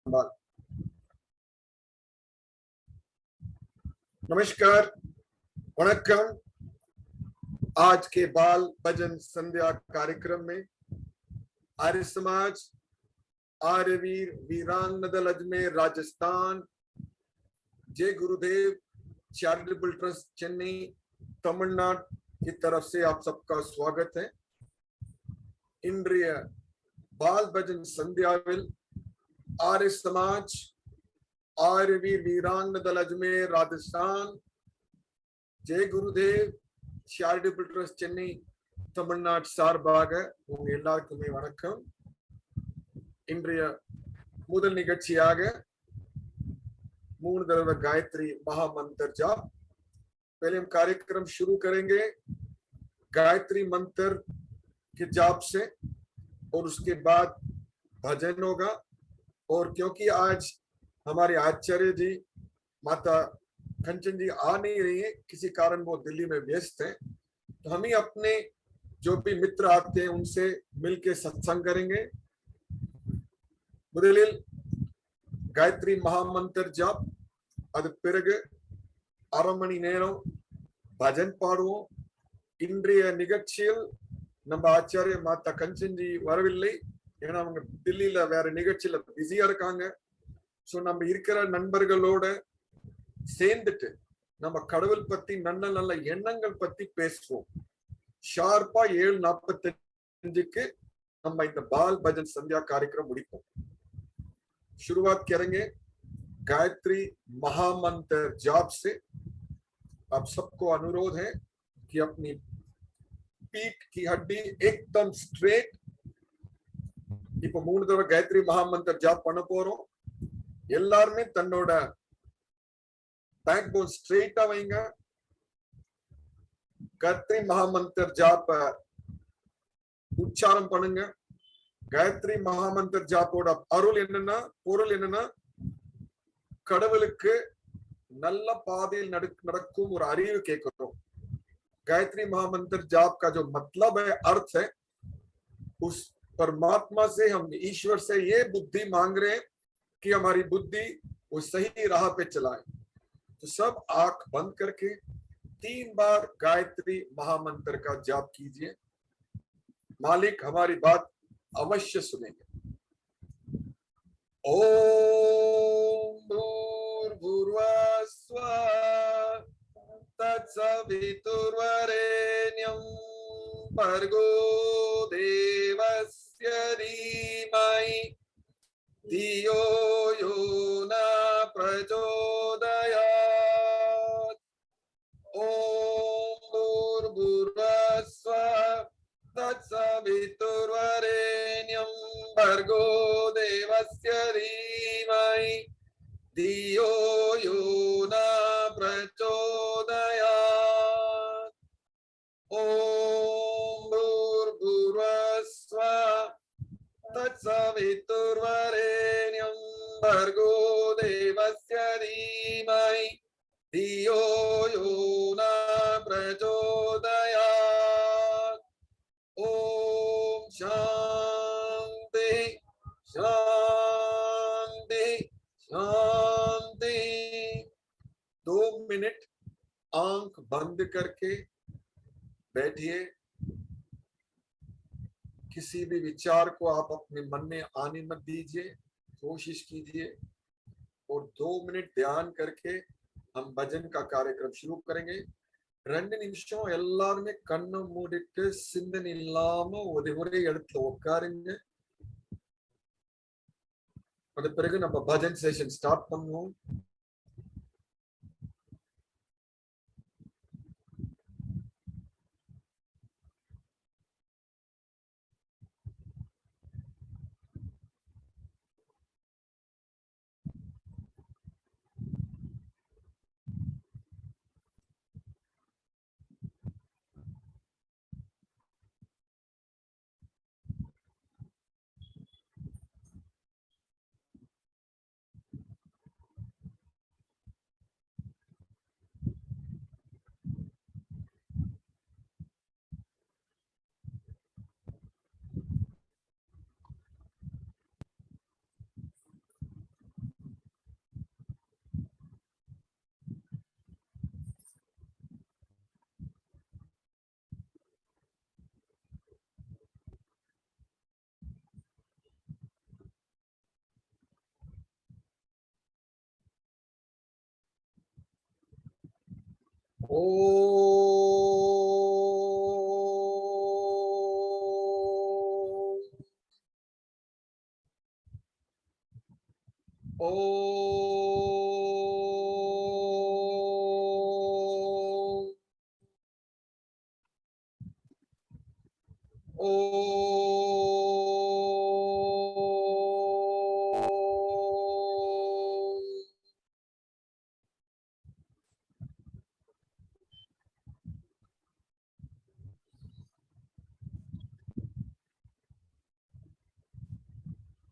संभाल। नमस्कार, वणक्कम। आज के बाल भजन संध्या कार्यक्रम में आर्य समाज आर्यवीर वीरांगना दल अजमेर राजस्थान जय गुरुदेव चैरिटेबल ट्रस्ट चेन्नई तमिलनाडु की तरफ से आप सबका स्वागत है। इंद्रिय बाल भजन संध्याविल आर्य समाज आर्यवीर वीरांगना दल अजमेर राजस्थान जय गुरुदेव चैरिटेबल ट्रस्ट चेन्नई தமிழ்நாடு சார்பாக உங்க எல்லாருக்குமே வணக்கம்। இன்றைய முதல் நிகழ்ச்சியாக 3 दफा गायत्री महामंत्र जाप। पहले हम कार्यक्रम शुरू करेंगे गायत्री मंत्र के जाप से और उसके बाद भजन होगा। और क्योंकि आज हमारे आचार्य जी माता कंचन जी आ नहीं रही है, किसी कारण वो दिल्ली में व्यस्त है, तो हम ही अपने जो भी मित्र आते हैं उनसे मिलके सत्संग करेंगे। முதலில் गायत्री महामंत्र जाप, அது பிறகு அரை மணி நேரம் பஜன் பாடுவோம்। இன்றைய நிகழ்ச்சியில் நம்ம ஆச்சாரிய மாதா கஞ்சன் ஜி வரவில்லை, ஏன்னா அவங்க தில்லியில வேற நிகழ்ச்சியில பிஸியா இருக்காங்க। சோ நம்ம இருக்கிற நண்பர்களோட சேர்ந்துட்டு நம்ம கடவுள் பத்தி நல்ல நல்ல எண்ணங்கள் பத்தி பேசுவோம்। ஷார்ப்பா 7:45 நம்ம இந்த बाल भजन संध्या कार्यक्रम முடிப்போம்। शुरुआत करेंगे गायत्री महामंत्र जाप से। आप सबको अनुरोध है कि अपनी पीठ की हड्डी एकदम स्ट्रेट। இப்போ 3 தடவை गायत्री महामंत्र जाप பண்ண போறோம்। எல்லாரும் தன்னோட பேக் போன் ஸ்ட்ரெயிட்டா வைங்க। गायत्री महामंत्र जाप உச்சாரம் பண்ணுங்க। गायत्री महामंत्र जापोட அருள் என்னன்னா, பொருள் என்னன்னா, கடவுளுக்கு நல்ல பாதையில் நடக்கும் ஒரு அறிவு கேட்கிறோம்। गायत्री महामंत्र जाप का जो मतलब है, अर्थ है, उस परमात्मा से हम ईश्वर से ये बुद्धि मांग रहे हैं कि हमारी बुद्धि वो सही राह पे चलाए। तो सब आंख बंद करके 3 बार गायत्री महामंत्र का जाप कीजिए। मालिक हमारी बात अवश्य सुनेंगे। ओम भूर्भुवः स्वः तत्सवितुर्वरेण्यं भर्गो देवस्य धीमहि धियो यो न प्रचोदयात्। ओम भूर्भुवः स्वः तत्सवितुर्वरेण्यं भर्गो देवस्य धीमहि धियो यो न प्रचोदयात्। ओम भूर्भुवः स्वः तत्सवितुर्वरेण्यं भर्गो देवस्य धीमहि धियो यो न प्रचोदयात्। ओम शांति शांति शांति। 2 मिनट आंख बंद करके बैठिए। किसी भी विचार को आप अपने मन में आने मत दीजिए, कोशिश कीजिए। और 2 मिनट ध्यान करके हम भजन का कार्यक्रम शुरू करेंगे। 2 நிமிஷம் எல்லாருமே கண்ணை மூடிட்டு சிந்தனை இல்லாம ஒரே இடத்துல உட்காருங்க। அது பிறகு நம்ம பஜன் செஷன் ஸ்டார்ட் பண்ணுவோம்। ओ ओ ओ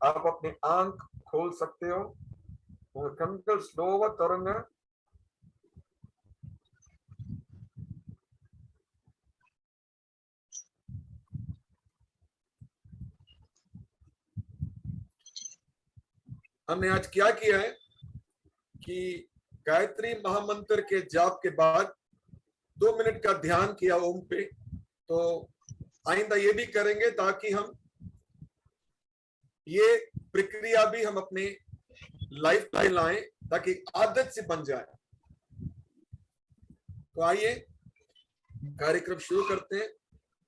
आप अपनी आंख खोल सकते हो और कண்கள் ஸ்லோவா திறங்க हमने आज क्या किया है कि गायत्री महामंत्र के जाप के बाद 2 मिनट का ध्यान किया ओम पे। तो आइंदा ये भी करेंगे ताकि हम ये प्रक्रिया भी हम अपने लाइफ में लाएं ताकि आदत से बन जाए। तो आइए कार्यक्रम शुरू करते हैं।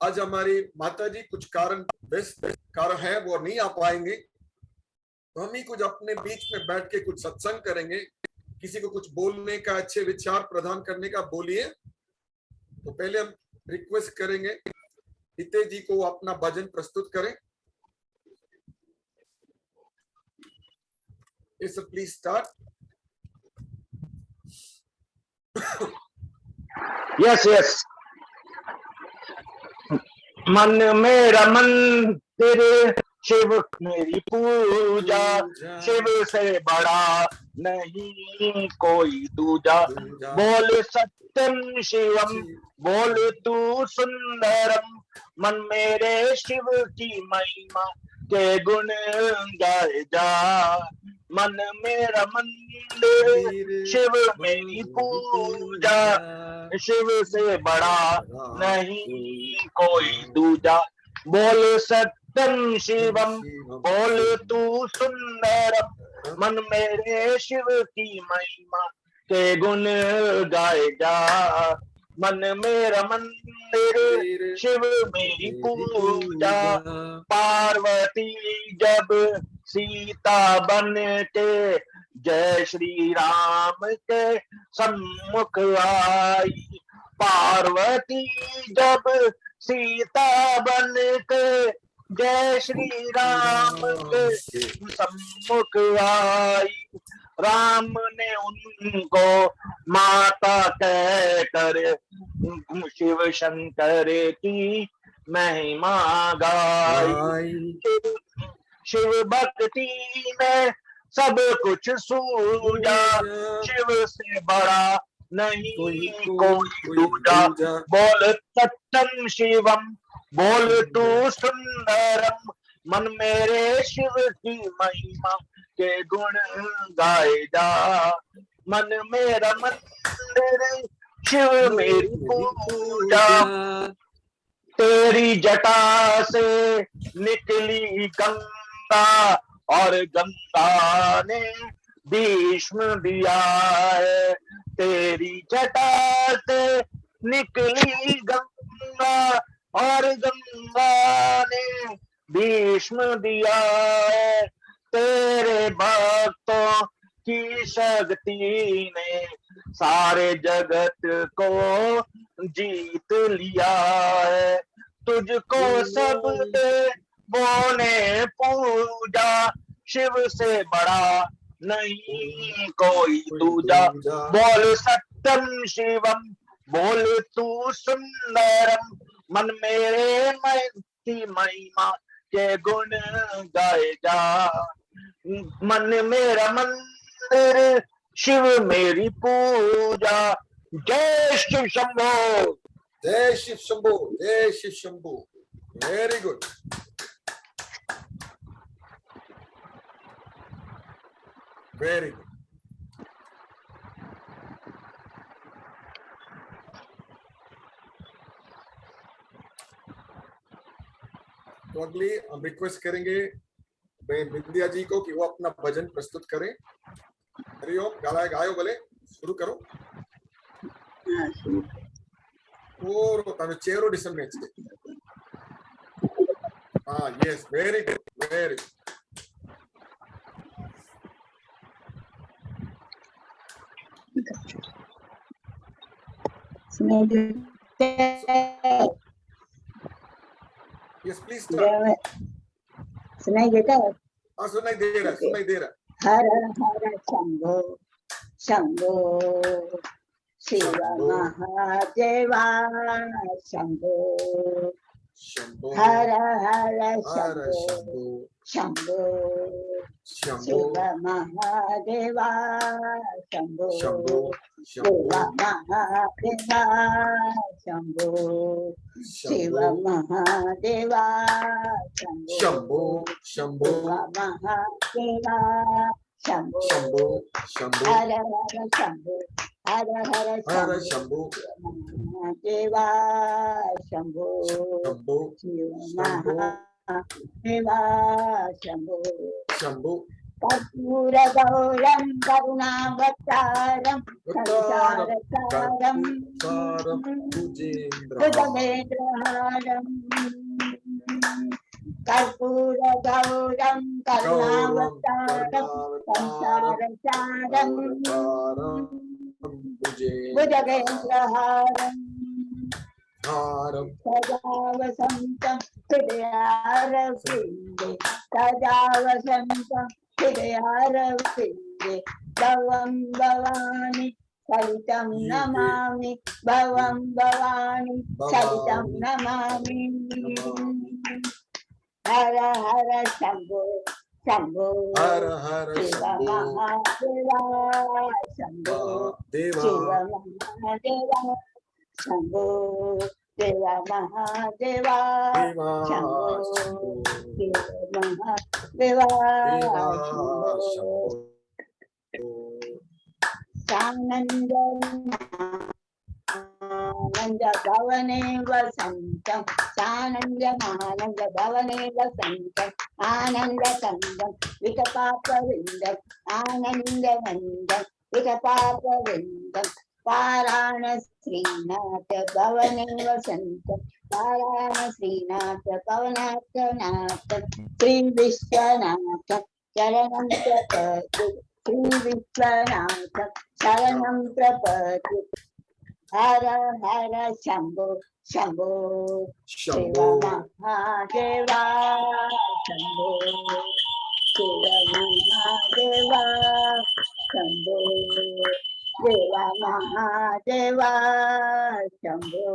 आज हमारी माता जी कुछ व्यस्त कारण है, वो नहीं आ पाएंगे, तो हम ही कुछ अपने बीच में बैठ के कुछ सत्संग करेंगे। किसी को कुछ बोलने का, अच्छे विचार प्रदान करने का बोलिए। तो पहले हम रिक्वेस्ट करेंगे हिते जी को अपना भजन प्रस्तुत करें। Please start. यस मन मेरा मंदिर शिव मेरी पूजा, शिव से बड़ा नहीं कोई दूजा। बोल सत्यम शिवम, बोल तू सुंदरम, मन मेरे शिव की महिमा के गुण गाए जा। मन मेरा मंदिर शिव मेरी पूजा, शिव से बड़ा नहीं कोई दूजा। बोल सत्यम शिवम, बोल तू सुंदरम, मन मेरे शिव की महिमा के गुण गाए जा। मन मेरा मंदिर शिव मेरी पूजा, पार्वती जब सीता बन के जय श्री राम के सम्मुख आई। पार्वती जब सीता बन के जय श्री राम के सम्मुख आई। राम ने उनको माता कहकर शिव शंकर की महिमा गाई। शिव भक्ति में सब कुछ सूझा, शिव से बड़ा नहीं कोई दूजा। बोल सत्यम शिवम, बोल तू सुंदरम, मन मेरे शिव की महिमा के गुण गाए जा। मन मेरा मंदिर शिव मेरी पूजा, तेरी जटा से निकली गंगा और गंगा ने भीष्म दिया है। तेरी जटा से निकली गंगा और गंगा ने भीष्म दिया है। तेरे भक्तों की शक्ति ने सारे जगत को जीत लिया है। तुझको सब देवों ने पूजा, शिव से बड़ा नहीं कोई दूजा। बोल सत्यम शिवम, बोल तू सुंदरम, मन मेरे की महिमा के गुण गाए जा। मन मेरा मंदिर शिव मेरी पूजा। जय शिव शंभो, जय शिव शंभो, जय Shiv Shambho. Very good. Very good. तो अगली हम रिक्वेस्ट करेंगे विद्या जी को कि वो अपना भजन प्रस्तुत करें। हरिओम, गायो बोले, शुरू करो। Koro tanu chero disamneche. Yes, very good, very good. Yes, please start. सुनाई देता है? सुनाई दे रहा, सुनाई दे रहा. हर हर शंभो शंभो शिव महादेवा शंभो शंभो हर हर हर शंभो शंभो शंभो शंभो शिव महादेवा शंभो शंभो शिव शंभो महादेवा शंभो शिव शंभो महादेवा शंभो शंभो शिव महादेवा शंभो शंभो शंभो हर हर शंभो हर हर हर शंभो शंभो महादेवा शंभो शंभो शिव शंभो महादेवा शंभो शंभो कर्पूर गौरं करुणावतारं संसार सारं सारं भुजेन्द्र भुजगेन्द्रहारं कर्पूर गौरं करुणावतारं संसार सारं भुजगेन्द्रहारं सदा वसन्तं हृदयारविन्दे सदा वसन्तं हृदयारविन्दे भवं भवानि सहितं नमामि भवं भवानि सहितं नमामि हर हर शंभो शंभो हर हर शिव शंभो महादेवा शंभो देवा शिव महादेवा शंभो देव महादेवा देवा शंभो शंभो शिव महादेवा देवा शंभो शंभो सानंद आनंद भवने वसन्तं सानंद आनंद भवने वसन्तं आनंद कंदं विकपापविन्दं आनंद नन्दं विकपापविन्दं पारायणश्रीनाथ भवने वसन्तं पारायणश्रीनाथ भवनाथनाथ श्री विश्वनाथ शरणं प्रपद्ये श्री विश्वनाथ शरणं प्रपद्ये हर हर शंभो शंभो शिव शंभो महादेवा शंभो शिव महादेवा शंभो देवा महादेवा शंभो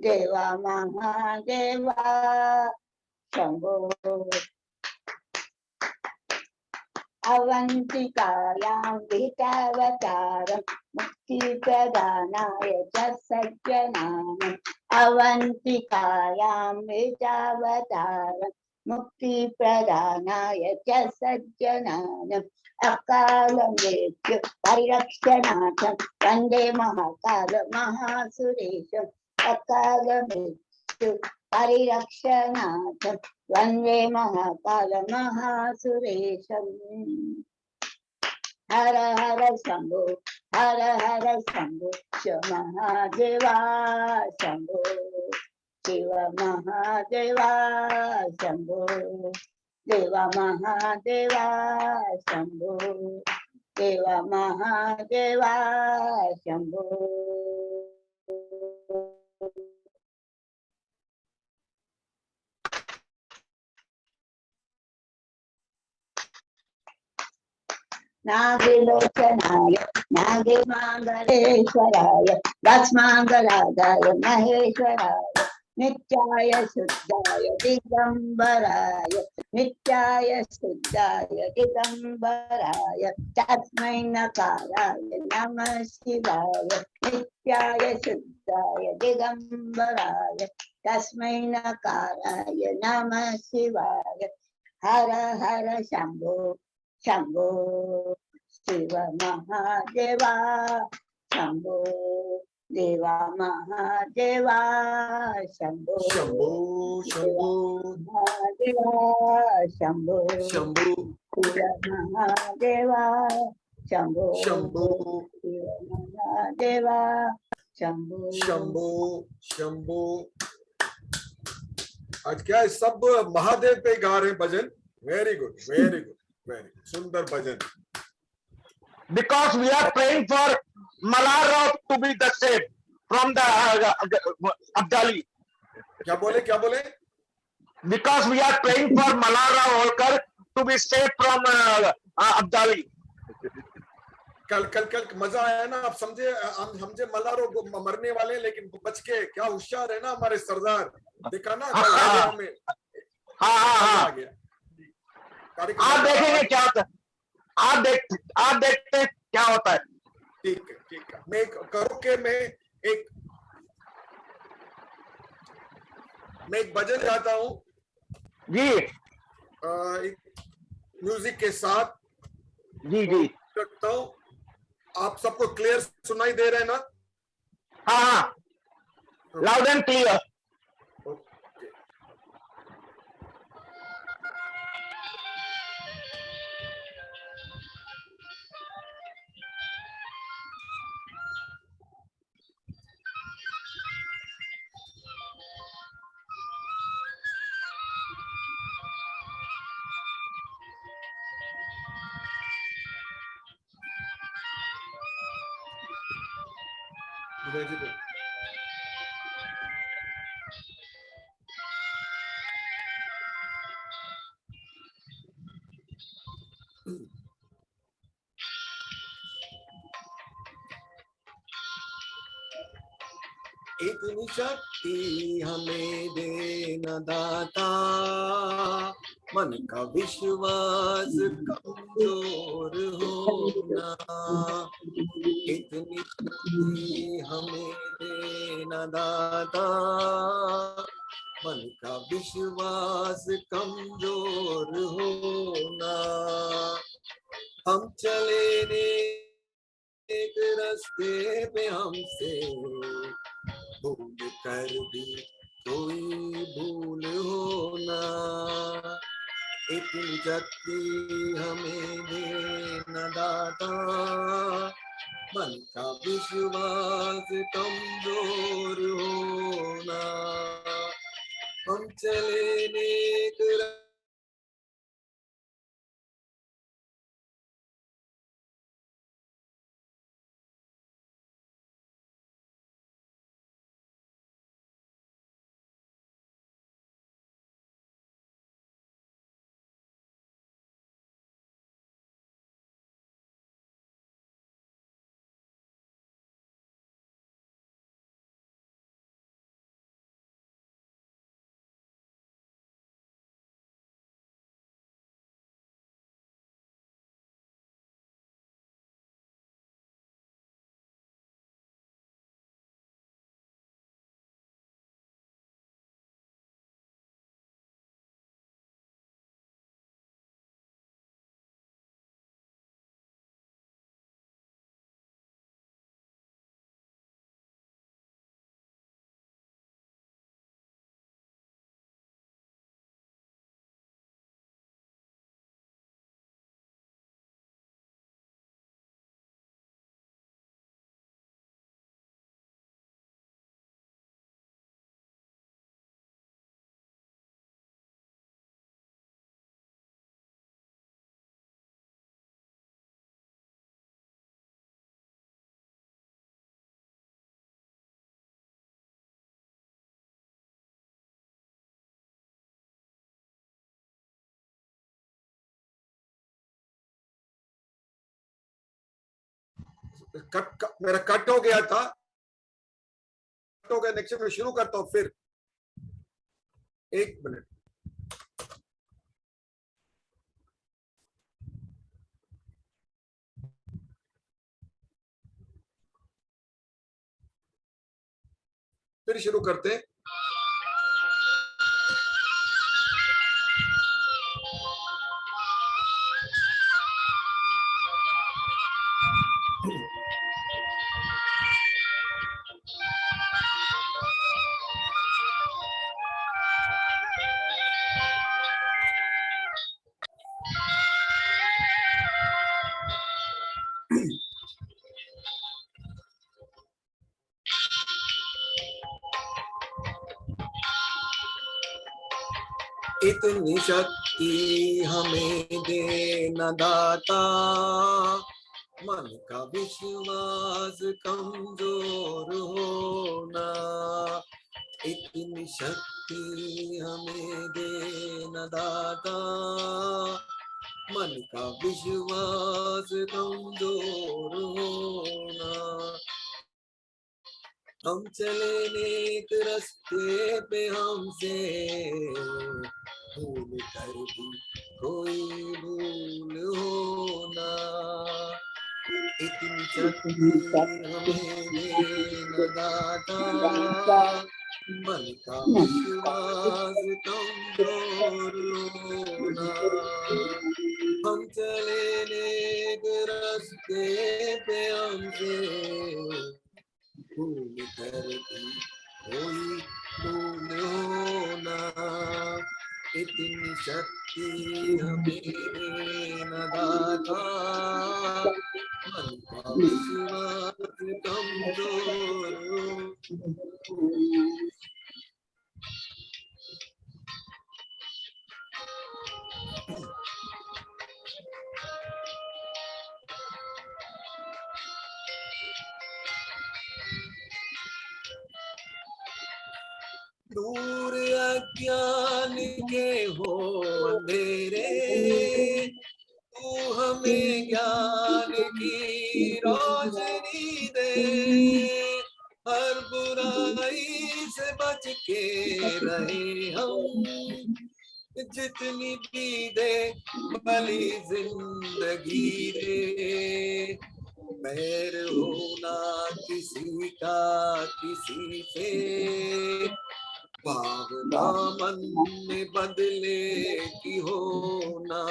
देवा महादेवा शंभो अवंतिकायां वितावतारं मुक्तिप्रदानाय च सज्जनानाम् अवंतिकायां वितावतारं मुक्तिप्रदानाय च सज्जनानाम् अकालमृत्यु परिरक्षणार्थं वन्दे महाकाल महासुरेशम् अकालमृत्यु परिरक्षणार्थं वन्दे महाकाल महासुरेशम् हर हर शंभो शिव महादेवा शंभो शिव महादेवा शंभो देवा महादेवा शंभो देवा महादेवा शंभो नागलोचनाय नागेमांगलेश्वराय भस्मांगरागाय महेश्वराय नित्याय शुद्धाय दिगंबराय नित्याय शुद्धाय दिगंबराय तस्मै नकाराय नमः शिवाय नित्याय शुद्धाय दिगंबराय तस्मै नकाराय नमः शिवाय हर हर शंभो शंभो शिव महादेवा शंभो देवा महादेवा शंभो शंभो शंभो महादेवा शंभो शंभो शिव महादेवा शंभो शंभो देवा शंभो शंभो शंभो। आज क्या है, सब महादेव पे गा रहे हैं भजन। Very good very good very सुंदर भजन। Because we are praying for Malhar Rao to be the saved from the Abdali. क्या बोले क्या बोले? Because we are praying for Malhar Rao Holkar to be saved from Abdali. कल कल कल मजा आया ना, आप समझे? हम समझे मल्हारों को मरने वाले हैं, लेकिन बच के। क्या होशियार है ना हमारे सरदार, देखा ना कल हरियाणा में। हाँ आ गया आप देखेंगे क्या होता है, आप देखते हैं क्या होता है। ठीक है ठीक है। मैं करो के मैं एक भजन गाता हूँ जी। एक म्यूजिक के साथ। जी जी करता हूँ। आप सबको क्लियर सुनाई दे रहे हैं ना? हाँ लाउड एंड क्लियर। इतनी शक्ति हमें देना दाता, मन का विश्वास कमजोर होना। इतनी शक्ति हमें देना दाता, मन का विश्वास कमजोर होना। हम चले एक रास्ते पे हमसे भूल कर भी कोई भूल होना। इतनी शक्ति हमें देना दाता, मन का विश्वास कमजोर होना। हम चले नेक मेरा कट हो गया था, कट हो गया। नेक्स्ट में शुरू करता हूँ फिर। एक मिनट। फिर शुरू करते हैं। इतनी शक्ति हमें देना दाता, मन का विश्वास कमजोर होना। इतनी शक्ति हमें देना दाता, मन का विश्वास कमजोर होना। हम चले नेक रास्ते पे हमसे भूल कर भी कोई भूल होना। इतनी शक्ति हमें देना दाता, मन का विश्वास कमजोर होना। हम चले नेक रास्ते पे हमसे भूल कर भी कोई भूल होना। इतनी शक्ति हमें देना दाता, मन का विश्वास कमजोर दूर अज्ञान के हो अंधेरे, तू हमें ज्ञान की रोशनी दे। हर बुराई से बच के रहे हम, जितनी भी दे भली जिंदगी दे। बैर होना किसी का किसी से, भावना मन में बदले की होना।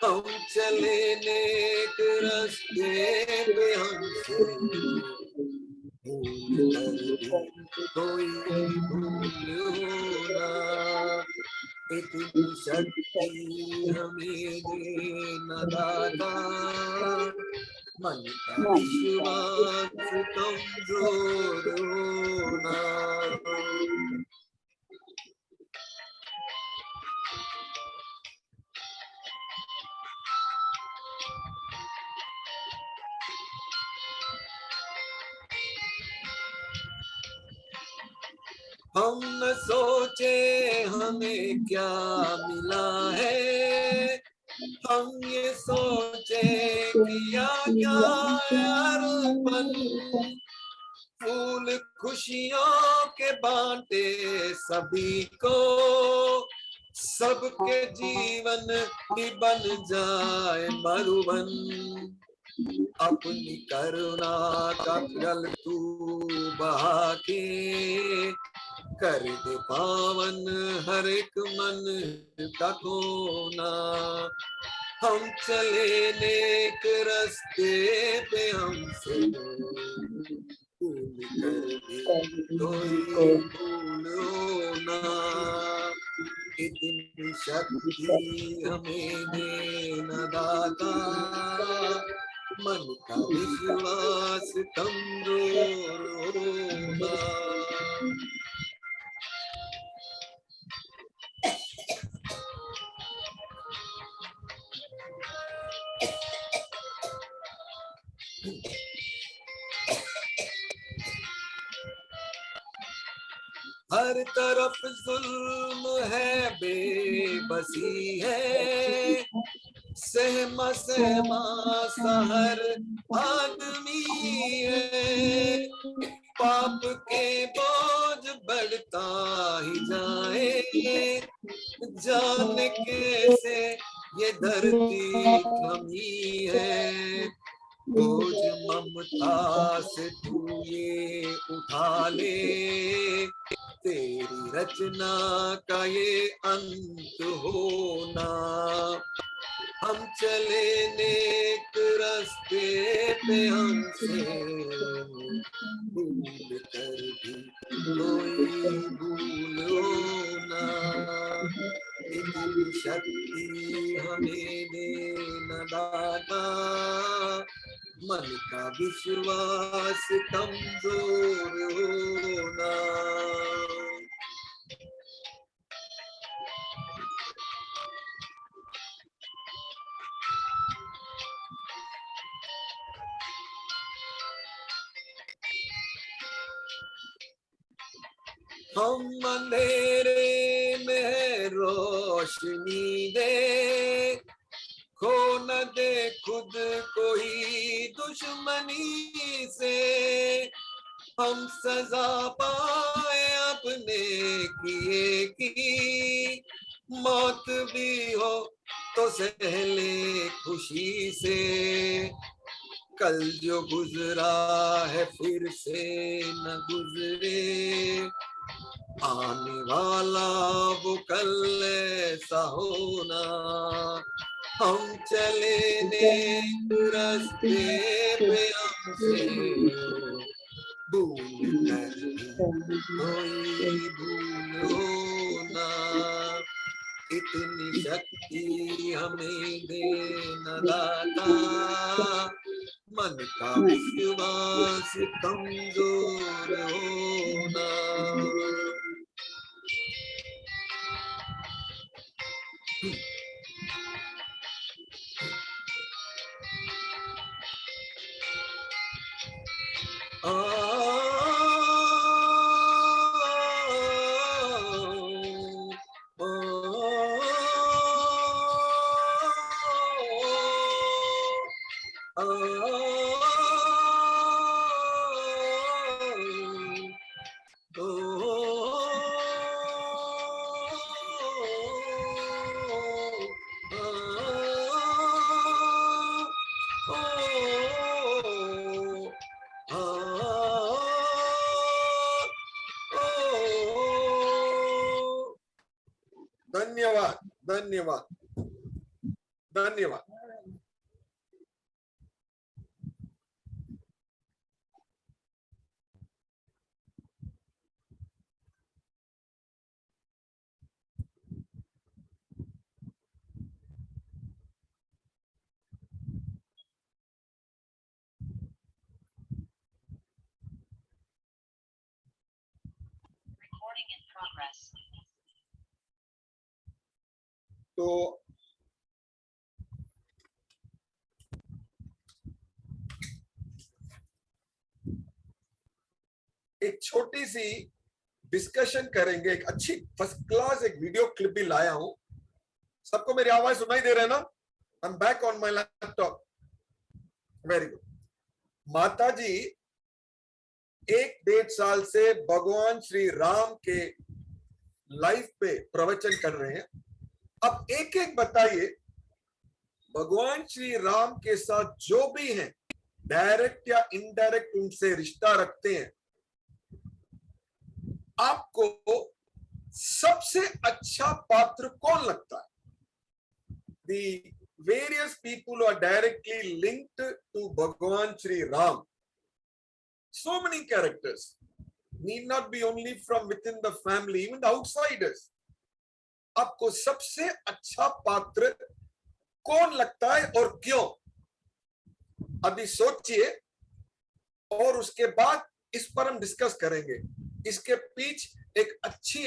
हम चले नेक रास्ते पे हमसे भूल कर भी कोई भूल होना। इतनी शक्ति हमें देना दाता, मन का विश्वास कमजोर होना। हम न सोचे हमें क्या मिला है, हम ये सोचे किया क्या अर्पण। फूल खुशियों के बांटे सभी को, सबके जीवन ही बन जाए मरुवन। अपनी करुणा का जल तू बहा के, कर दे पावन हर एक मन का कोना। हम चले नेक रास्ते पे हमसे भूल कर भी कोई भूल होना। इतनी शक्ति हमें देना दाता, मन का विश्वास कमजोर होना। हर तरफ जुल्म है बेबसी है, सहमा सहमा सा हर आदमी है। पाप के बोझ बढ़ता ही जाए, जाने कैसे ये धरती थमी है। बोझ ममता से तू ये उठा ले, तेरी रचना का ये अंत होना। हम चले नेक रास्ते पे हमसे भूल कर भी कोई भूल होना। इतनी शक्ति हमें देना दाता, मन का विश्वास कमजोर होना। हम अंधेरे में रोशनी दे, खो न दे खुद को ही दुश्मनी से, हम सजा पाए अपने किए की, मौत भी हो तो सहले खुशी से, कल जो गुजरा है फिर से न गुजरे, आने वाला वो कल ऐसा होना, हम चले नेक रास्ते पे हमसे भूल कर कोई भूल होना, इतनी शक्ति हमें देना दाता, मन का विश्वास कमजोर होना। धन्यवाद धन्यवाद धन्यवाद। तो एक छोटी सी डिस्कशन करेंगे, एक अच्छी फर्स्ट क्लास एक वीडियो क्लिप भी लाया हूं। सबको मेरी आवाज सुनाई दे रहा है ना? I am back on my laptop. Very good. माता जी 1-1.5 साल से भगवान श्री राम के लाइफ पे प्रवचन कर रहे हैं। अब एक एक बताइए, भगवान श्री राम के साथ जो भी हैं, डायरेक्ट या इनडायरेक्ट उनसे रिश्ता रखते हैं, आपको सबसे अच्छा पात्र कौन लगता है? The various people who are directly linked to Bhagwan Shri Ram. So many characters need not be only from within the family, even the outsiders. आपको सबसे अच्छा पात्र कौन लगता है और क्यों? अभी सोचिए और उसके बाद इस पर हम डिस्कस करेंगे। इसके पीछे एक अच्छी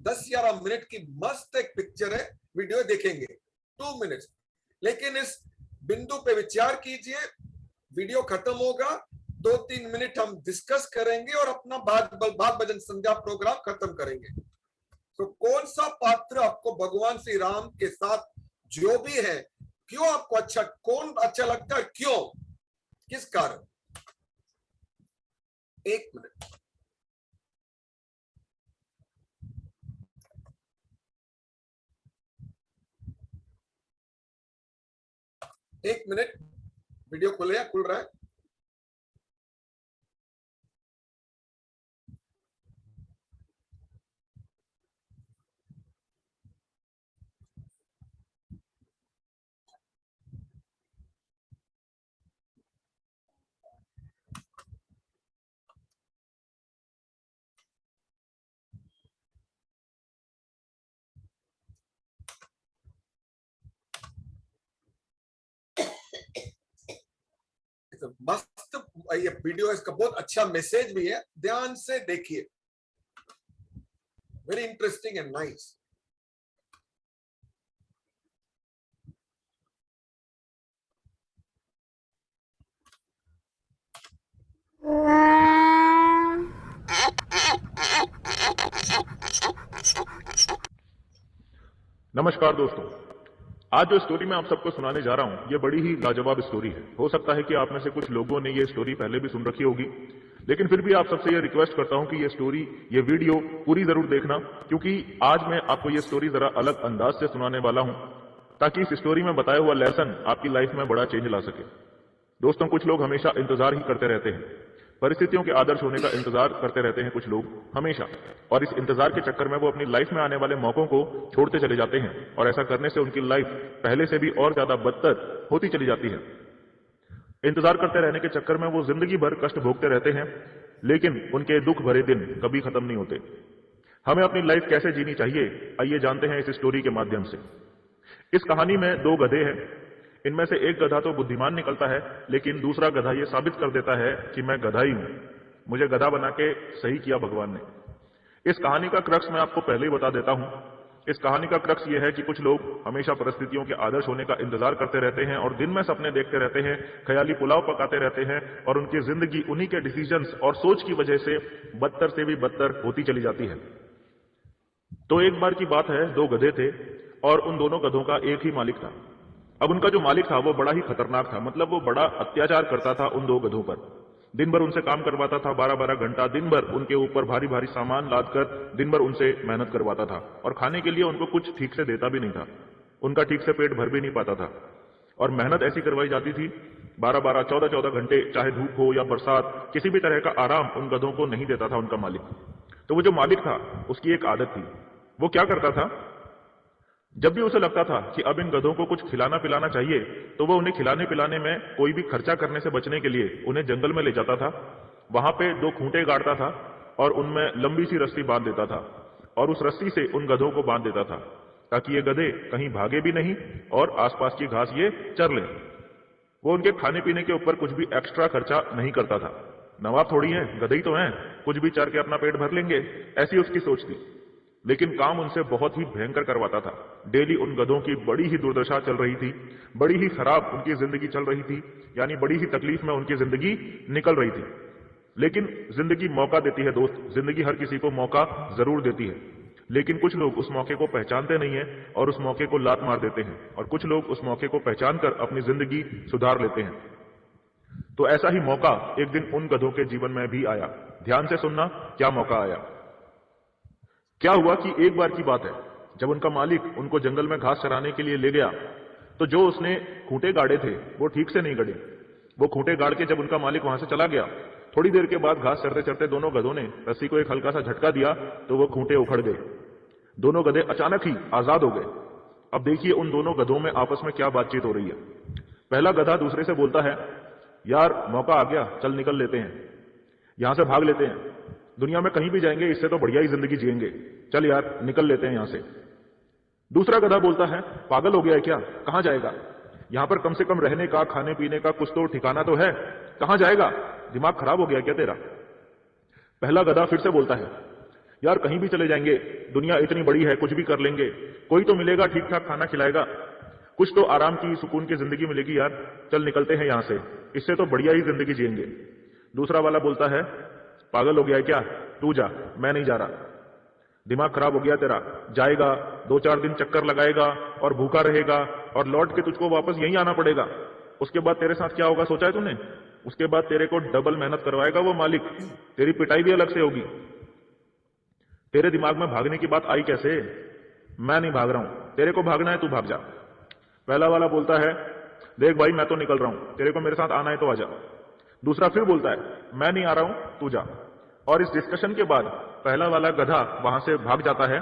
10-11 मिनट की मस्त एक पिक्चर है, वीडियो देखेंगे 2 मिनट, लेकिन इस बिंदु पे विचार कीजिए। वीडियो खत्म होगा, 2-3 मिनट हम डिस्कस करेंगे और अपना भाग भजन संध्या प्रोग्राम खत्म करेंगे। तो कौन सा पात्र आपको भगवान श्री राम के साथ जो भी है, क्यों आपको कौन अच्छा लगता है, क्यों, किस कारण? 1 मिनट। एक मिनट, वीडियो खुल रहा है। मस्त ये वीडियो, इसका बहुत अच्छा मैसेज भी है, ध्यान से देखिए। Very interesting and nice. नमस्कार दोस्तों, आज जो स्टोरी मैं आप सबको सुनाने जा रहा हूं, ये बड़ी ही लाजवाब स्टोरी है। हो सकता है कि आप में से कुछ लोगों ने ये स्टोरी पहले भी सुन रखी होगी, लेकिन फिर भी आप सबसे ये रिक्वेस्ट करता हूं कि ये स्टोरी, ये वीडियो पूरी जरूर देखना, क्योंकि आज मैं आपको ये स्टोरी जरा अलग अंदाज से सुनाने वाला हूं, ताकि इस स्टोरी में बताया हुआ लेसन आपकी लाइफ में बड़ा चेंज ला सके। दोस्तों, कुछ लोग हमेशा इंतजार ही करते रहते हैं, परिस्थितियों के आदर्श होने का इंतजार करते रहते हैं कुछ लोग हमेशा, और इस इंतजार के चक्कर में वो अपनी लाइफ में आने वाले मौकों को छोड़ते चले जाते हैं, और ऐसा करने से उनकी लाइफ पहले से भी और ज्यादा बदतर होती चली जाती है। इंतजार करते रहने के चक्कर में वो जिंदगी भर कष्ट भोगते रहते हैं, लेकिन उनके दुख भरे दिन कभी खत्म नहीं होते। हमें अपनी लाइफ कैसे जीनी चाहिए, आइए जानते हैं इस स्टोरी के माध्यम से। इस कहानी में दो गधे हैं। इनमें से एक गधा तो बुद्धिमान निकलता है, लेकिन दूसरा गधा ये साबित कर देता है कि मैं गधा ही हूं, मुझे गधा बना के सही किया भगवान ने। इस कहानी का क्रक्स मैं आपको पहले ही बता देता हूं। इस कहानी का क्रक्स ये है कि कुछ लोग हमेशा परिस्थितियों के आदर्श होने का इंतजार करते रहते हैं और दिन में सपने देखते रहते हैं, ख्याली पुलाव पकाते रहते हैं, और उनकी जिंदगी उन्हीं के डिसीजंस और सोच की वजह से बदतर से भी बदतर होती चली जाती है। तो एक बार की बात है, दो गधे थे और उन दोनों गधों का एक ही मालिक था। अब उनका जो मालिक था वो बड़ा ही खतरनाक था, मतलब वो बड़ा अत्याचार करता था उन दो गधों पर। दिन भर उनसे काम करवाता था, 12-12 घंटा दिन भर उनके ऊपर भारी भारी सामान लादकर दिन भर उनसे मेहनत करवाता था, और खाने के लिए उनको कुछ ठीक से देता भी नहीं था। उनका ठीक से पेट भर भी नहीं पाता था, और मेहनत ऐसी करवाई जाती थी 12-12, 14-14 घंटे, चाहे धूप हो या बरसात, किसी भी तरह का आराम उन गधों को नहीं देता था उनका मालिक। तो वो जो मालिक था उसकी एक आदत थी। वो क्या करता था, जब भी उसे लगता था कि अब इन गधों को कुछ खिलाना पिलाना चाहिए, तो वो उन्हें खिलाने पिलाने में कोई भी खर्चा करने से बचने के लिए उन्हें जंगल में ले जाता था। वहां पे दो खूंटे गाड़ता था और उनमें लंबी सी रस्सी बांध देता था, और उस रस्सी से उन गधों को बांध देता था ताकि ये गधे कहीं भागे भी नहीं और आसपास की घास ये चर लें। वो उनके खाने पीने के ऊपर कुछ भी एक्स्ट्रा खर्चा नहीं करता था। नवाब थोड़ी है, गधे ही तो हैं, कुछ भी चर के अपना पेट भर लेंगे, ऐसी उसकी सोच थी। लेकिन काम उनसे बहुत ही भयंकर करवाता था। डेली उन गधों की बड़ी ही दुर्दशा चल रही थी, बड़ी ही खराब उनकी जिंदगी चल रही थी, यानी बड़ी ही तकलीफ में उनकी जिंदगी निकल रही थी। लेकिन जिंदगी मौका देती है दोस्त, जिंदगी हर किसी को मौका जरूर देती है, लेकिन कुछ लोग उस मौके को पहचानते नहीं है और उस मौके को लात मार देते हैं, और कुछ लोग उस मौके को पहचान कर अपनी जिंदगी सुधार लेते हैं। तो ऐसा ही मौका एक दिन उन गधों के जीवन में भी आया। ध्यान से सुनना, क्या मौका आया। क्या हुआ कि एक बार की बात है, जब उनका मालिक उनको जंगल में घास चराने के लिए ले गया, तो जो उसने खूंटे गाड़े थे वो ठीक से नहीं गड़े। वो खूंटे गाड़ के जब उनका मालिक वहां से चला गया, थोड़ी देर के बाद घास चरते चरते दोनों गधों ने रस्सी को एक हल्का सा झटका दिया, तो वो खूंटे उखड़ गए। दोनों गधे अचानक ही आजाद हो गए। अब देखिए उन दोनों गधों में आपस में क्या बातचीत हो रही है। पहला गधा दूसरे से बोलता है, यार मौका आ गया, चल निकल लेते हैं, यहां से भाग लेते हैं, दुनिया में कहीं भी जाएंगे, इससे तो बढ़िया ही जिंदगी जिएंगे, चल यार निकल लेते हैं यहां से। दूसरा गधा बोलता है, पागल हो गया है क्या, कहां जाएगा, यहां पर कम से कम रहने का, खाने पीने का कुछ तो ठिकाना तो है, कहां जाएगा, दिमाग खराब हो गया क्या तेरा। पहला गधा फिर से बोलता है, यार कहीं भी चले जाएंगे, दुनिया इतनी बड़ी है, कुछ भी कर लेंगे, कोई तो मिलेगा ठीक ठाक खाना खिलाएगा, कुछ तो आराम की सुकून की जिंदगी मिलेगी यार, चल निकलते हैं यहां से, इससे तो बढ़िया ही जिंदगी जिएंगे। दूसरा वाला बोलता है, पागल हो गया है क्या, तू जा, मैं नहीं जा रहा, दिमाग खराब हो गया तेरा, जाएगा 2-4 दिन चक्कर लगाएगा और भूखा रहेगा और लौट के तुझको वापस यहीं आना पड़ेगा। उसके बाद तेरे साथ क्या होगा सोचा है तूने, उसके बाद तेरे को डबल मेहनत करवाएगा वो मालिक, तेरी पिटाई भी अलग से होगी। तेरे दिमाग में भागने की बात आई कैसे, मैं नहीं भाग रहा हूं, तेरे को भागना है तू भाग जा। पहला वाला बोलता है, देख भाई मैं तो निकल रहा हूं, तेरे को मेरे साथ आना है तो आजा। दूसरा फिर बोलता है, मैं नहीं आ रहा हूं, तू जा। और इस डिस्कशन के बाद पहला वाला गधा वहां से भाग जाता है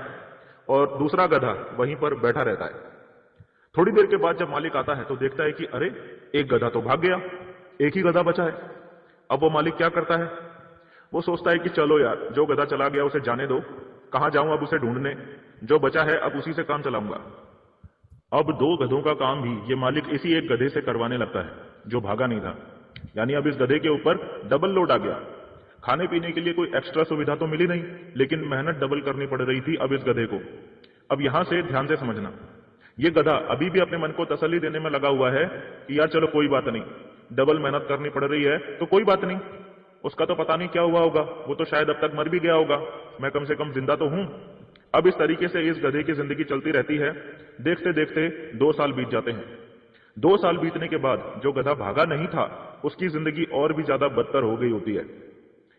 और दूसरा गधा वहीं पर बैठा रहता है। थोड़ी देर के बाद जब मालिक आता है तो देखता है कि अरे एक गधा तो भाग गया, एक ही गधा बचा है। अब वो मालिक क्या करता है, वो सोचता है कि चलो यार जो गधा चला गया उसे जाने दो, कहां जाऊं अब उसे ढूंढने, जो बचा है अब उसी से काम चलाऊंगा। अब दो गधों का काम भी ये मालिक इसी एक गधे से करवाने लगता है जो भागा नहीं था, यानी अब इस गधे के ऊपर डबल लोड आ गया। खाने पीने के लिए कोई एक्स्ट्रा सुविधा तो मिली नहीं, लेकिन मेहनत डबल करनी पड़ रही थी अब इस गधे को। अब यहां से ध्यान से समझना, ये गधा अभी भी अपने मन को तसल्ली देने में लगा हुआ है कि यार चलो कोई बात नहीं, डबल मेहनत करनी पड़ रही है तो कोई बात नहीं, उसका तो पता नहीं क्या हुआ होगा, वो तो शायद अब तक मर भी गया होगा, मैं कम से कम जिंदा तो हूं। अब इस तरीके से इस गधे की जिंदगी चलती रहती है। देखते देखते 2 साल बीत जाते हैं। 2 साल बीतने के बाद जो गधा भागा नहीं था, उसकी जिंदगी और भी ज्यादा बदतर हो गई होती है।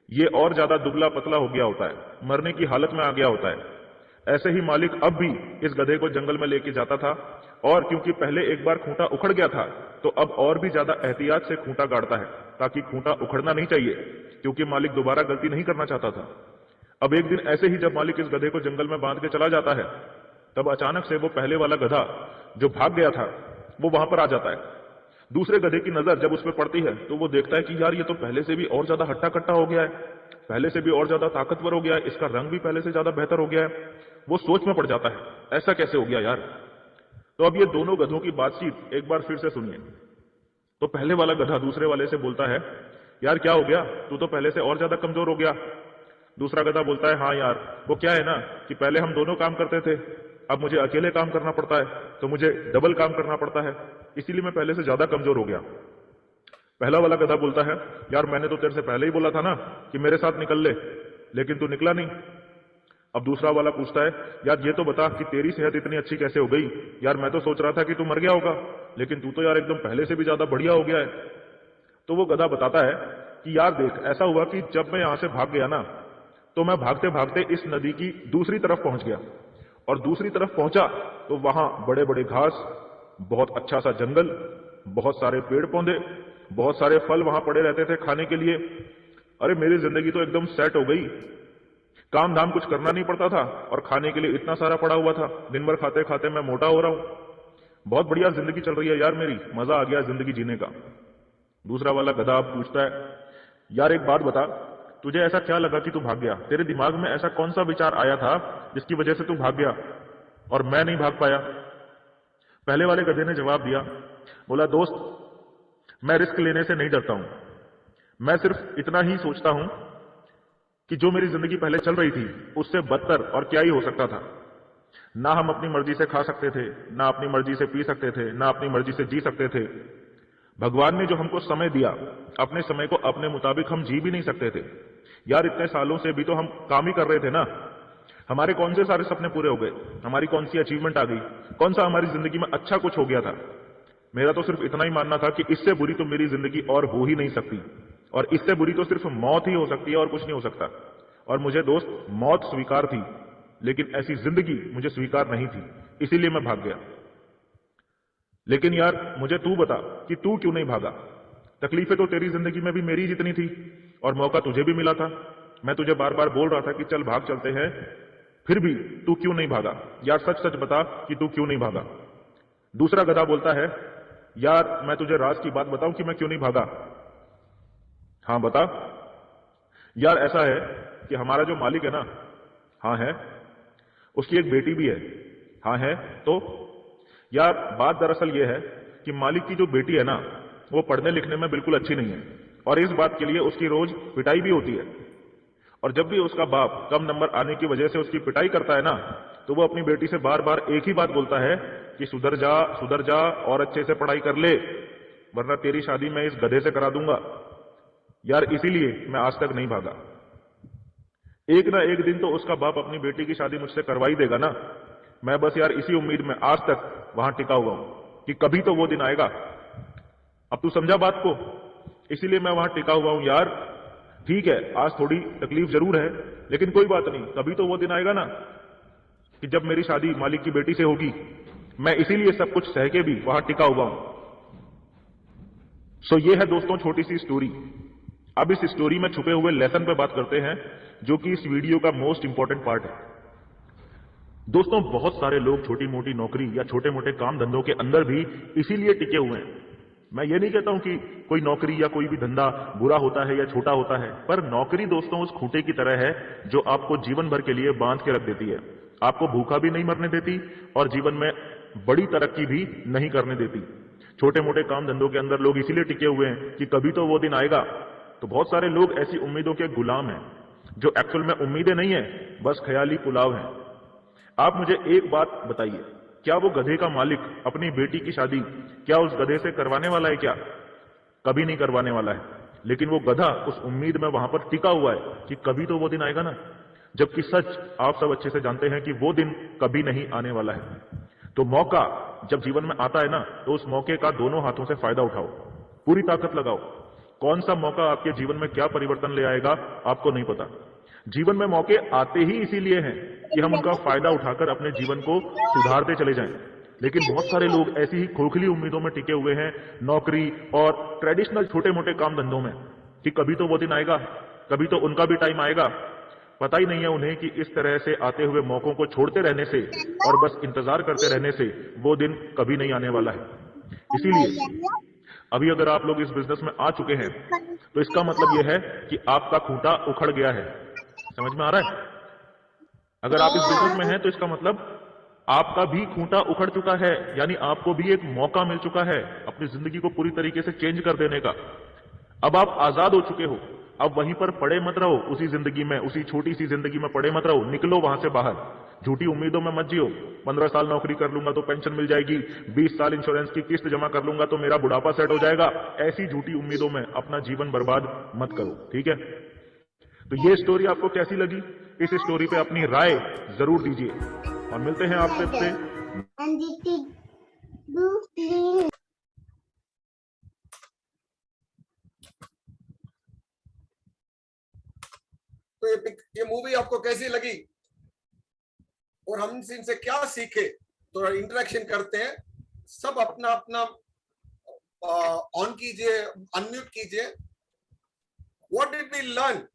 ये और ज्यादा दुबला पतला हो गया होता है, मरने की हालत में आ गया होता है। ऐसे ही मालिक अब भी इस गधे को जंगल में लेके जाता था, और क्योंकि पहले एक बार खूंटा उखड़ गया था, तो अब और भी ज्यादा एहतियात से खूंटा गाड़ता है, ताकि खूंटा उखड़ना नहीं चाहिए, क्योंकि मालिक दोबारा गलती नहीं करना चाहता था। अब एक दिन ऐसे ही जब मालिक इस गधे को जंगल में बांध के चला जाता है, तब अचानक से वो पहले वाला गधा जो भाग गया था, वो वहां पर आ जाता है। दूसरे गधे की नजर जब उस पर पड़ती है, तो वो देखता है कि यार ये तो पहले से भी और ज्यादा हट्टा कट्टा हो गया है, पहले से भी और ज्यादा ताकतवर हो गया है, इसका रंग भी पहले से ज्यादा बेहतर हो गया है। वो सोच में पड़ जाता है, ऐसा कैसे हो गया यार। तो अब ये दोनों गधों की बातचीत एक बार फिर से सुनिए। तो पहले वाला गधा दूसरे वाले से बोलता है, यार क्या हो गया, तू तो पहले से और ज्यादा कमजोर हो गया। दूसरा गधा बोलता है, हाँ यार, वो क्या है ना कि पहले हम दोनों काम करते थे, अब मुझे अकेले काम करना पड़ता है, तो मुझे डबल काम करना पड़ता है, इसीलिए मैं पहले से ज्यादा कमजोर हो गया। पहला वाला गधा बोलता है, यार मैंने तो तेरे से पहले ही बोला था ना कि मेरे साथ निकल ले, लेकिन तू निकला नहीं। अब दूसरा वाला पूछता है, यार ये तो बता कि तेरी सेहत इतनी अच्छी कैसे हो गई, यार मैं तो सोच रहा था कि तू मर गया होगा, लेकिन तू तो यार एकदम पहले से भी ज्यादा बढ़िया हो गया है। तो वो गधा बताता है कि यार देख, ऐसा हुआ कि जब मैं यहां से भाग गया ना, तो मैं भागते भागते इस नदी की दूसरी तरफ पहुंच गया, और दूसरी तरफ पहुंचा तो वहां बड़े बड़े घास, बहुत अच्छा सा जंगल, बहुत सारे पेड़ पौधे, बहुत सारे फल वहां पड़े रहते थे खाने के लिए। अरे मेरी जिंदगी तो एकदम सेट हो गई, काम धाम कुछ करना नहीं पड़ता था, और खाने के लिए इतना सारा पड़ा हुआ था, दिन भर खाते खाते मैं मोटा हो रहा हूं। बहुत बढ़िया जिंदगी चल रही है यार मेरी, मजा आ गया जिंदगी जीने का। दूसरा वाला गधा अब पूछता है, यार एक बात बता, तुझे ऐसा क्या लगा कि तू भाग गया, तेरे दिमाग में ऐसा कौन सा विचार आया था जिसकी वजह से तू भाग गया और मैं नहीं भाग पाया। पहले वाले गधे ने जवाब दिया, बोला, दोस्त मैं रिस्क लेने से नहीं डरता हूं, मैं सिर्फ इतना ही सोचता हूं कि जो मेरी जिंदगी पहले चल रही थी उससे बदतर और क्या ही हो सकता था। ना हम अपनी मर्जी से खा सकते थे, ना अपनी मर्जी से पी सकते थे, ना अपनी मर्जी से जी सकते थे। भगवान ने जो हमको समय दिया, अपने समय को अपने मुताबिक हम जी भी नहीं सकते थे। यार इतने सालों से भी तो हम काम ही कर रहे थे ना, हमारे कौन से सारे सपने पूरे हो गए, हमारी कौन सी अचीवमेंट आ गई, कौन सा हमारी जिंदगी में अच्छा कुछ हो गया था। मेरा तो सिर्फ इतना ही मानना था कि इससे बुरी तो मेरी जिंदगी और हो ही नहीं सकती, और इससे बुरी तो सिर्फ मौत ही हो सकती है और कुछ नहीं हो सकता। और मुझे दोस्त मौत स्वीकार थी, लेकिन ऐसी जिंदगी मुझे स्वीकार नहीं थी, इसीलिए मैं भाग गया। लेकिन यार मुझे तू बता कि तू क्यों नहीं भागा। तकलीफें तो तेरी जिंदगी में भी मेरी जितनी थी, और मौका तुझे भी मिला था। मैं तुझे बार बार बोल रहा था कि चल भाग चलते हैं, फिर भी तू क्यों नहीं भागा। यार सच सच बता कि तू क्यों नहीं भागा। दूसरा गधा बोलता है, यार मैं तुझे राज की बात बताऊं कि मैं क्यों नहीं भागा। हाँ बता। यार ऐसा है कि हमारा जो मालिक है ना, हाँ है, उसकी एक बेटी भी है। हाँ है। तो यार बात दरअसल ये है कि मालिक की जो बेटी है ना, वो पढ़ने लिखने में बिल्कुल अच्छी नहीं है, और इस बात के लिए उसकी रोज पिटाई भी होती है। और जब भी उसका बाप कम नंबर आने की वजह से उसकी पिटाई करता है ना, तो वो अपनी बेटी से बार बार एक ही बात बोलता है कि सुधर जा और अच्छे से पढ़ाई कर ले, वरना तेरी शादी मैं इस गधे से करा दूंगा। यार इसीलिए मैं आज तक नहीं भागा। एक ना एक दिन तो उसका बाप अपनी बेटी की शादी मुझसे करवा ही देगा ना। मैं बस यार इसी उम्मीद में आज तक वहां टिका हुआ हूं कि कभी तो वो दिन आएगा। अब तू समझा बात को, इसीलिए मैं वहां टिका हुआ हूं यार। ठीक है, आज थोड़ी तकलीफ जरूर है, लेकिन कोई बात नहीं, कभी तो वो दिन आएगा ना कि जब मेरी शादी मालिक की बेटी से होगी। मैं इसीलिए सब कुछ सह के भी वहां टिका हुआ हूं। सो ये है दोस्तों छोटी सी स्टोरी। अब इस स्टोरी में छुपे हुए लेसन पे बात करते हैं, जो कि इस वीडियो का मोस्ट इंपॉर्टेंट पार्ट है। दोस्तों बहुत सारे लोग छोटी मोटी नौकरी या छोटे मोटे काम धंधों के अंदर भी इसीलिए टिके हुए हैं। मैं ये नहीं कहता हूं कि कोई नौकरी या कोई भी धंधा बुरा होता है या छोटा होता है, पर नौकरी दोस्तों उस खूंटे की तरह है जो आपको जीवन भर के लिए बांध के रख देती है। आपको भूखा भी नहीं मरने देती और जीवन में बड़ी तरक्की भी नहीं करने देती। छोटे मोटे काम धंधों के अंदर लोग इसीलिए टिके हुए हैं कि कभी तो वो दिन आएगा। तो बहुत सारे लोग ऐसी उम्मीदों के गुलाम हैं जो एक्चुअल में उम्मीदें नहीं है, बस ख्याली पुलाव है। आप मुझे एक बात बताइए, क्या वो गधे का मालिक अपनी बेटी की शादी क्या उस गधे से करवाने वाला है? क्या कभी नहीं करवाने वाला है। लेकिन वो गधा उस उम्मीद में वहां पर टिका हुआ है कि कभी तो वो दिन आएगा ना, जबकि सच आप सब अच्छे से जानते हैं कि वो दिन कभी नहीं आने वाला है। तो मौका जब जीवन में आता है ना, तो उस मौके का दोनों हाथों से फायदा उठाओ, पूरी ताकत लगाओ। कौन सा मौका आपके जीवन में क्या परिवर्तन ले आएगा आपको नहीं पता। जीवन में मौके आते ही इसीलिए हैं कि हम उनका फायदा उठाकर अपने जीवन को सुधारते चले जाएं। लेकिन बहुत सारे लोग ऐसी ही खोखली उम्मीदों में टिके हुए हैं, नौकरी और ट्रेडिशनल छोटे मोटे काम धंधों में, कि कभी तो वो दिन आएगा, कभी तो उनका भी टाइम आएगा। पता ही नहीं है उन्हें कि इस तरह से आते हुए मौकों को छोड़ते रहने से और बस इंतजार करते रहने से वो दिन कभी नहीं आने वाला है। इसीलिए अभी अगर आप लोग इस बिजनेस में आ चुके हैं तो इसका मतलब यह है कि आपका खूंटा उखड़ गया है। समझ में आ रहा है? अगर आप इस बिजनेस में हैं तो इसका मतलब आपका भी खूंटा उखड़ चुका है, यानी आपको भी एक मौका मिल चुका है अपनी जिंदगी को पूरी तरीके से चेंज कर देने का। अब आप आजाद हो चुके हो। अब वहीं पर पड़े मत रहो, उसी जिंदगी में, उसी छोटी सी जिंदगी में पड़े मत रहो, निकलो वहां से बाहर। झूठी उम्मीदों में मत जियो। 15 साल नौकरी कर लूंगा तो पेंशन मिल जाएगी, 20 साल इंश्योरेंस की किस्त जमा कर लूंगा तो मेरा बुढ़ापा सेट हो जाएगा। ऐसी झूठी उम्मीदों में अपना जीवन बर्बाद मत करो, ठीक है? तो ये स्टोरी आपको कैसी लगी? इस स्टोरी पे अपनी राय जरूर दीजिए और मिलते हैं आपसे तो ये मूवी आपको कैसी लगी और हम इनसे क्या सीखे? तो इंटरेक्शन करते हैं, सब अपना अपना ऑन कीजिए, अनम्यूट कीजिए। What did we learn?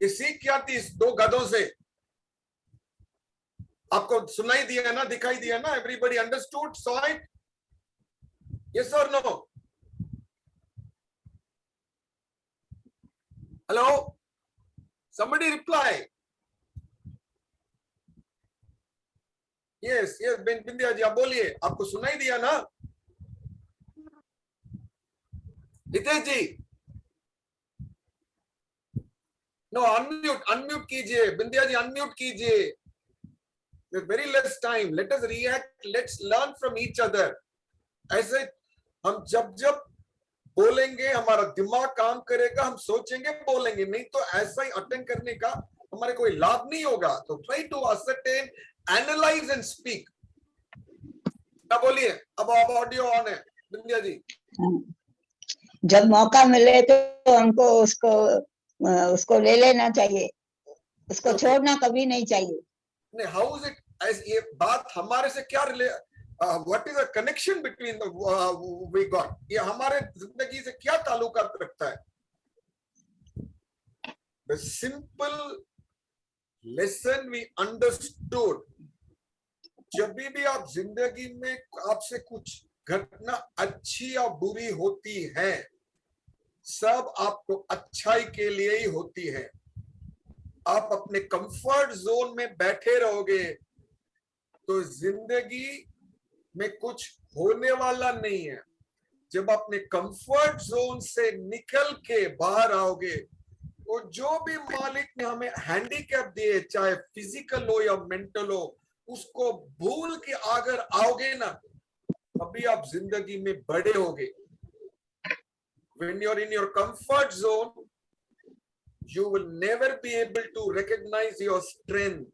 ये सीख क्या थी इस दो गधों से? आपको सुनाई दिया ना, दिखाई दिया ना? Everybody understood, saw it? Yes और no? Hello, somebody reply. yes yes Bindiya ji, आप बोलिए, आपको सुनाई दिया ना? नितेश जी, नो, अनम्यूट कीजिए। बिंदिया जी अनम्यूट कीजिए। Very less time, let us react, let's learn from each other. ऐसे हम जब जब बोलेंगे हमारा दिमाग काम करेगा, हम सोचेंगे, बोलेंगे, नहीं तो ऐसा ही अटेंड करने का हमारे कोई लाभ नहीं होगा। तो try to ascertain, analyse and speak. क्या बोलिए? अब ऑडियो ऑन है बिंदिया जी। जब मौका मिले तो हमको उसको ले लेना चाहिए, उसको छोड़ना कभी नहीं चाहिए। नहीं, हाउ इज इट? ये बात हमारे से क्या what is the connection between we got? ये हमारे जिंदगी से क्या ताल्लुकात रखता है? The simple lesson we understood, जब भी आप जिंदगी में आपसे कुछ घटना अच्छी या बुरी होती है, सब आपको अच्छाई के लिए ही होती है। आप अपने कंफर्ट जोन में बैठे रहोगे तो जिंदगी में कुछ होने वाला नहीं है। जब अपने कंफर्ट जोन से निकल के बाहर आओगे, वो जो भी मालिक ने हमें हैंडीकैप दिए, चाहे फिजिकल हो या मेंटल हो, उसको भूल के अगर आओगे ना, अभी आप जिंदगी में बड़े होगे। When you're in your comfort zone, you will never be able to recognize your strength.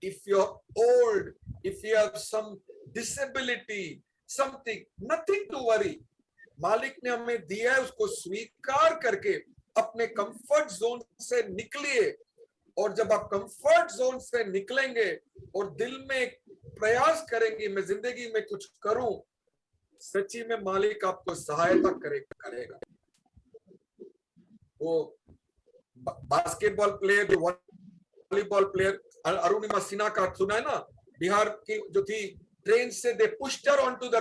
If you're old, if you have some disability, something, nothing to worry. मालिक ने हमें दिया है, उसको स्वीकार करके अपने कंफर्ट जोन से निकलिए। और जब आप कंफर्ट जोन से निकलेंगे और दिल में प्रयास करेंगे मैं जिंदगी में कुछ करूं, सच्ची में मालिक आपको सहायता करेगा। वो basketball player, volleyball player Arunima Sinha का सुना है ना? बिहार की जो थी, ट्रेन से दे पुश्ड हर ऑनटू द,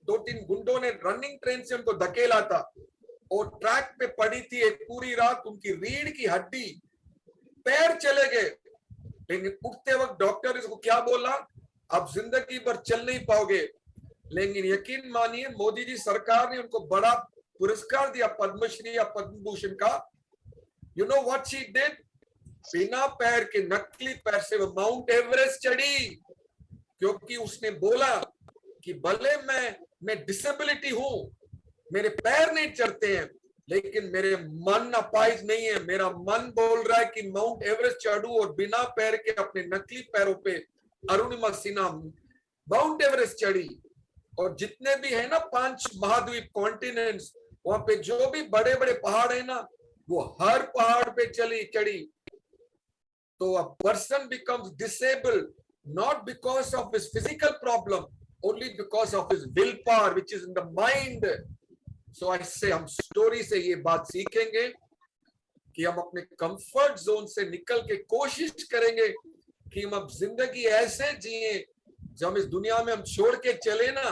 2-3 गुंडों ने रनिंग ट्रेन से उनको धकेला था और ट्रैक पे पड़ी थी एक पूरी रात। उनकी रीढ़ की हड्डी, पैर चले गए, लेकिन उठते वक्त डॉक्टर इसको क्या बोला? आप जिंदगी भर चल नहीं पाओगे। लेकिन यकीन मानिए, मोदी जी सरकार ने उनको बड़ा पुरस्कार दिया, पद्मश्री या पद्म भूषण का। You know what she did? बिना पैर के, नकली पैर से वो माउंट एवरेस्ट चढ़ी, क्योंकि उसने बोला कि भले मैं डिसेबिलिटी हूं, मेरे पैर नहीं चढ़ते हैं, लेकिन मेरे मन अपाइज नहीं है। मेरा मन बोल रहा है कि माउंट एवरेस्ट चढ़ूं और बिना पैर के अपने नकली पैरों पे अरुणिमा सिन्हा माउंट एवरेस्ट चढ़ी। और जितने भी है ना 5 महाद्वीप कॉन्टिनेंट्स, वहां पे जो भी बड़े बड़े पहाड़ है ना, वो हर पहाड़ पे चढ़ी। तो a person becomes disabled not because of his physical problem, only because of his willpower which is in the mind. So I say हम स्टोरी से ये बात सीखेंगे कि हम अपने कंफर्ट जोन से निकल के कोशिश करेंगे कि हम अब जिंदगी ऐसे जिए जब हम इस दुनिया में हम छोड़ के चले ना,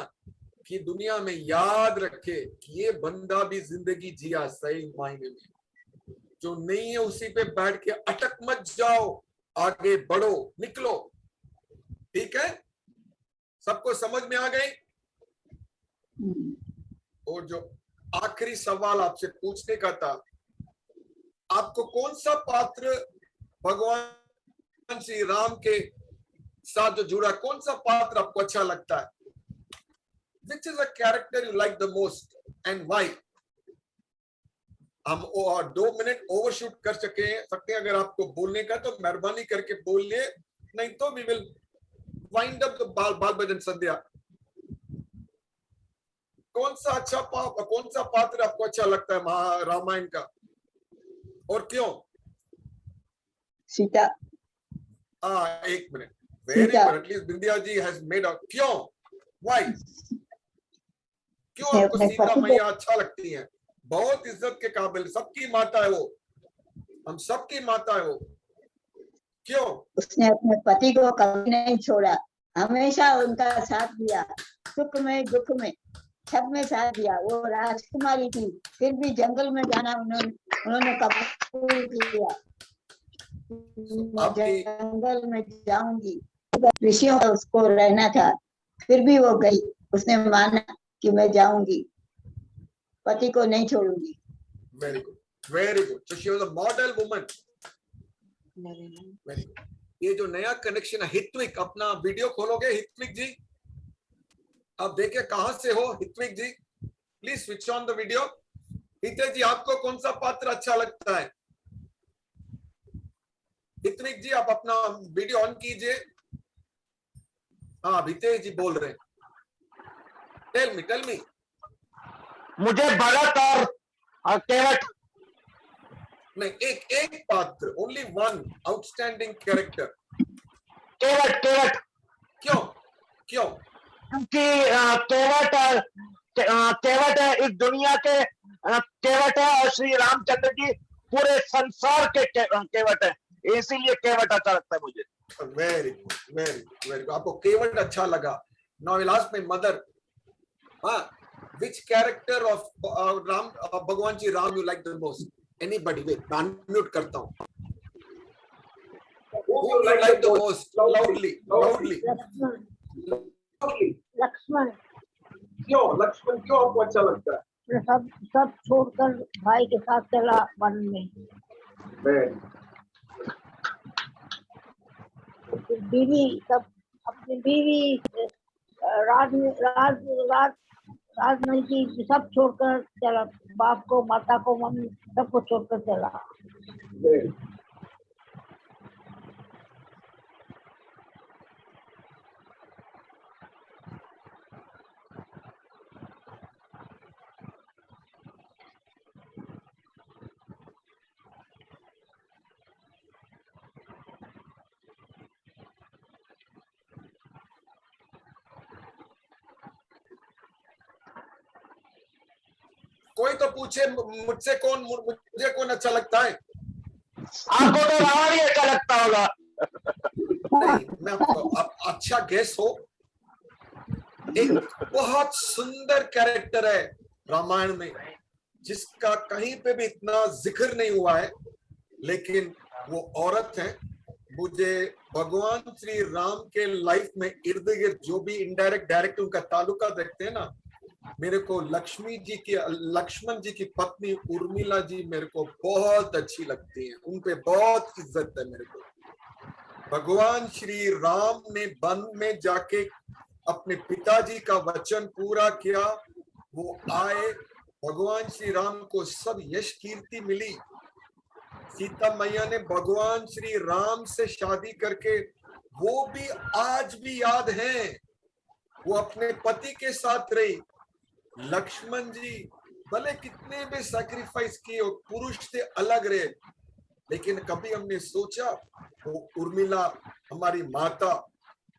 कि दुनिया में याद रखे कि ये बंदा भी जिंदगी जिया सही मायने में। जो नहीं है उसी पे बैठ के अटक मत जाओ, आगे बढ़ो, निकलो। ठीक है, सबको समझ में आ गई? और जो आखिरी सवाल आपसे पूछने का था, आपको कौन सा पात्र भगवान श्री राम के साथ जो जुड़ा, कौन सा पात्र आपको अच्छा लगता है? Which is a character you like the most and why? हम 2 मिनट ओवरशूट कर सकते हैं। अगर आपको बोलने का तो मेहरबानी करके बोलिए, नहीं तो we will wind up the बाल भजन संध्या। कौन सा पात्र आपको अच्छा लगता है रामायण का, और क्यों? सीता। एक minute, very good, at least Bindiya ji has made a क्यों, व्हाई, क्यों आपको सीता मैया अच्छा लगती है? बहुत इज्जत के काबिल, सबकी माता है वो, हम सबकी माता है वो। क्यों? उसने अपने पति को कभी नहीं छोड़ा, हमेशा उनका साथ दिया, सुख में दुख में सब में साथ दिया। वो राजकुमारी थी, फिर भी जंगल में जाना उन्होंने कबूल किया। जंगल में जाऊंगी, ऋषियों का उसको रहना था, फिर भी वो गई। उसने माना कि मैं जाऊंगी, पति को नहीं छोड़ूंगी। Very good, very good. So she was a model woman. Very good. ये जो नया कनेक्शन है, हित्विक, अपना वीडियो खोलोगे हित्विक जी? आप देखिए कहां से हो Hitvik ji, please switch on the video. Hitesh ji, आपको कौन सा पात्र अच्छा लगता है? हित्विक जी, आप अपना वीडियो ऑन कीजिए। हाँ, हितेश जी बोल रहे हैं। Tell me. मुझे भरत और केवट। नहीं, एक पात्र, only one outstanding character. Kevat. क्यों? क्योंकि केवट है इस दुनिया के, केवट है, और श्री रामचंद्र जी पूरे संसार के केवट है, इसीलिए केवट अच्छा लगता है मुझे। Very good, very good. आपको केवट अच्छा लगा। Now will ask my mother, which character of Ram, भगवान जी Ram you like the most? Anybody? Wait, मैं unmute करता हूँ। Who you like the most? Loudly. Lakshman. क्यों लक्ष्मण, क्यों आपको अच्छा लगता है? सब छोड़कर भाई के साथ चला वन में। बीवी, सब अपनी बीवी, राजनीति सब छोड़कर चला, बाप को, माता को, मम्मी सबको छोड़कर चला। कोई तो पूछे मुझे कौन अच्छा लगता है? आपको तो रावण ही अच्छा लगता होगा। नहीं, मैं अच्छा गेस हो। एक बहुत सुंदर कैरेक्टर है रामायण में, जिसका कहीं पे भी इतना जिक्र नहीं हुआ है, लेकिन वो औरत है। मुझे भगवान श्री राम के लाइफ में इर्द गिर्द जो भी इनडायरेक्ट डायरेक्ट उनका ताल्लुका देखते हैं ना, मेरे को लक्ष्मण जी की पत्नी उर्मिला जी मेरे को बहुत अच्छी लगती है, उन पे बहुत इज्जत है मेरे को। भगवान श्री राम ने वन में जाके अपने पिताजी का वचन पूरा किया, वो आए भगवान श्री राम को सब यश कीर्ति मिली। सीता मैया ने भगवान श्री राम से शादी करके, वो भी आज भी याद है, वो अपने पति के साथ रही। लक्ष्मण जी भले कितने भी सैक्रिफाइस किए, पुरुष से अलग रहे, लेकिन कभी हमने सोचा वो उर्मिला हमारी माता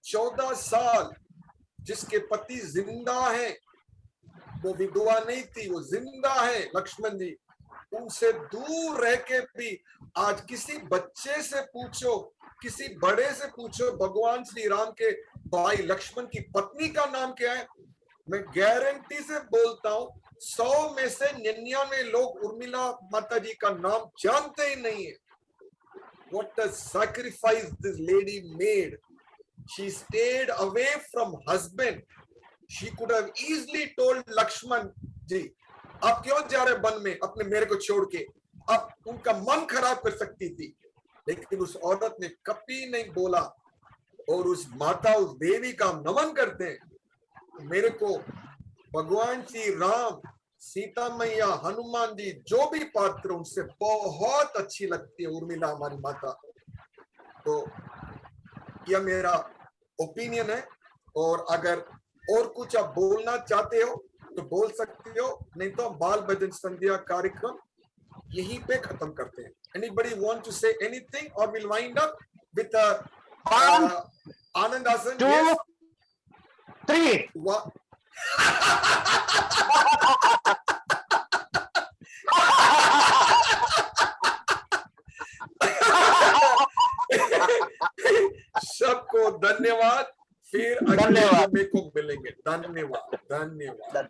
14 साल जिसके पति जिंदा है, वो विधवा नहीं थी, वो जिंदा है लक्ष्मण जी, उनसे दूर रह के भी आज किसी बच्चे से पूछो, किसी बड़े से पूछो भगवान श्री राम के भाई लक्ष्मण की पत्नी का नाम क्या है, मैं गारंटी से बोलता हूं 100 में से 99 लोग उर्मिला माता जी का नाम जानते ही नहीं है। What a sacrifice this lady made. She stayed away from husband. She could have easily told Lakshman जी, आप क्यों जा रहे वन में अपने मेरे को छोड़ के, आप उनका मन खराब कर सकती थी, लेकिन उस औरत ने कभी नहीं बोला। और उस माता, उस देवी का हम नमन करते हैं। मेरे को भगवान श्री राम, सीता मैया, हनुमान जी, जो भी पात्र उनसे बहुत अच्छी लगती है उर्मिला हमारी माता। तो यह मेरा ओपिनियन है, और अगर और कुछ आप बोलना चाहते हो तो बोल सकते हो, नहीं तो बाल भजन संध्या कार्यक्रम यहीं पे खत्म करते हैं। Anybody want to say anything or we'll wind up with Anand Hasan? 2, Yes. 3. What? सबको धन्यवाद, फिर अगले धन्यवाद। समय को मिलेंगे। धन्यवाद, धन्यवाद।